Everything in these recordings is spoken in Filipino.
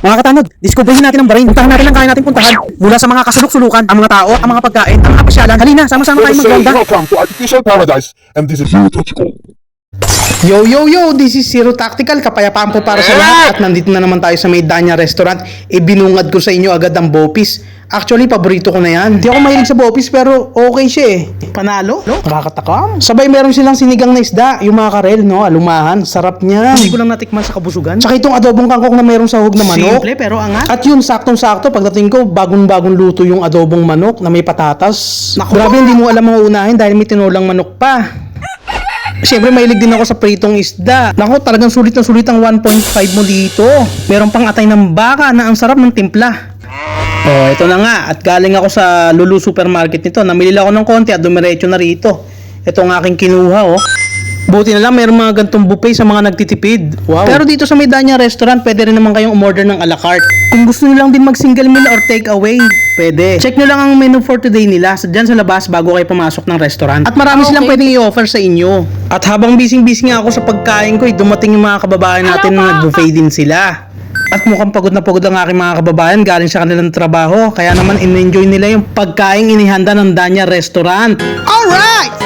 Mga katanod, diskubrihin natin ang brain. Puntahan natin ang kaya natin puntahan. Mula sa mga kasulok-sulukan, ang mga tao, ang mga pagkain, ang mga pasyalan. Halina, sama-sama tayong magronda. Welcome to Artificial Paradise, and this is Zero Tactical. Yo, yo, yo! This is Zero Tactical. Kapayapaan po para sa lahat. At nandito na naman tayo sa May Danya Restaurant. Binungad ko sa inyo agad ang bopis. Actually, paborito ko na yan. Hindi ako mahilig sa bopis pero okay siya eh. Panalo? No? Nakakatakam. Sabay meron silang sinigang na isda. Yung mga karel, no? Alumahan. Sarap niya. Hindi ko lang natikman sa kabusugan. Tsaka itong adobong kangkong na merong sahog na manok. Simple pero angat. At yun, saktong-sakto, pagdating ko, bagong-bagong luto yung adobong manok na may patatas. Naku, grabe, hindi mo alam ang unahin dahil may tinolang manok pa. Siyempre, mahilig din ako sa pritong isda. Naku, talagang sulit na sulit ang 1.5 mo dito. Meron pang atay ng baka na ang sarap ng timpla. Oh, ito na nga. At galing ako sa Lulu Supermarket nito. Namili lang ako ng konti at dumiretso na rito. Ito ang aking kinuha, oh. Buti na lang mayroong mga gantong buffet sa mga nagtitipid. Wow. Pero dito sa May Danya Restaurant, pwede rin naman kayong umorder ng a la carte. Kung gusto nyo lang din mag single meal or take away, pwede. Check nyo lang ang menu for today nila dyan sa labas bago kayo pumasok ng restaurant. At marami silang pwedeng i-offer sa inyo. At habang busy-busy nga ako sa pagkain ko, dumating yung mga kababayan natin na nag-buffet din sila. At mukhang pagod na pagod ang aking mga kababayan galing sa kanilang trabaho. Kaya naman in-enjoy nila yung pagkain inihanda ng Danya Restaurant. Alright!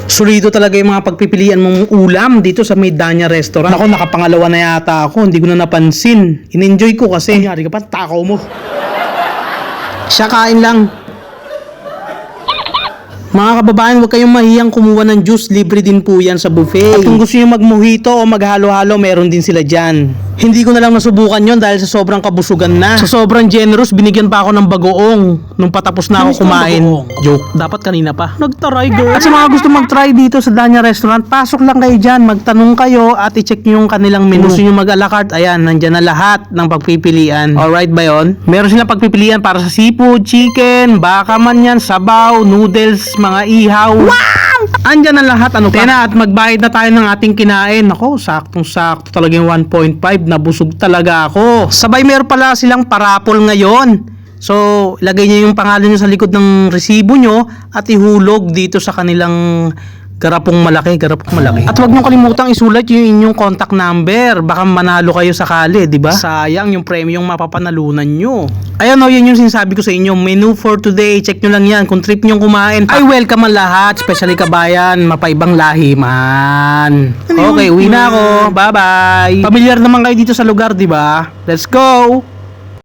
Solido talaga yung mga pagpipilian mong ulam dito sa May Danya Restaurant. Ako, nakapangalawa na yata ako. Hindi ko na napansin. In-enjoy ko kasi. Kunyari ka pa, takaw mo. Siya kain lang. Mga kababayan, huwag kayong mahiyang kumuha ng juice. Libre din po yan sa buffet. At kung gusto nyo mag-mojito o maghalo-halo, meron din sila dyan. Hindi ko na lang nasubukan yon dahil sa sobrang kabusugan na. Sa sobrang generous, binigyan pa ako ng bagoong nung patapos na ako kumain. Joke. Dapat kanina pa. Nag-try, girl. At sa mga gusto mag-try dito sa Danya Restaurant, pasok lang kayo dyan. Magtanong kayo at i-check nyo yung kanilang menu. Kung gusto nyo mag-a la carte, ayan, nandyan na lahat ng pagpipilian. Alright ba yun? Meron silang pagpipilian para sa seafood, chicken, baka man yan, sabaw, noodles, mga ihaw. Wow! Andyan na lahat, ano pa? Tena, at magbayad na tayo ng ating kinain. Ako, saktong-sakto talaga yung 1.5. Nabusog talaga ako. Sabay meron pala silang parapol ngayon. So, ilagay niyo yung pangalan niyo sa likod ng resibo niyo at ihulog dito sa kanilang garapong malaki. At huwag niyo kalimutang isulat yung inyong contact number. Baka manalo kayo sakali, di ba? Sayang yung premyong mapapanalunan niyo. Ayan o, yun yung sinasabi ko sa inyo. Menu for today. Check nyo lang yan. Kung trip nyo kumain, ay welcome ang lahat. Especially kabayan, mapaibang lahi man. Okay, uwi na ako. Bye-bye. Pamilyar naman kayo dito sa lugar, di ba? Let's go!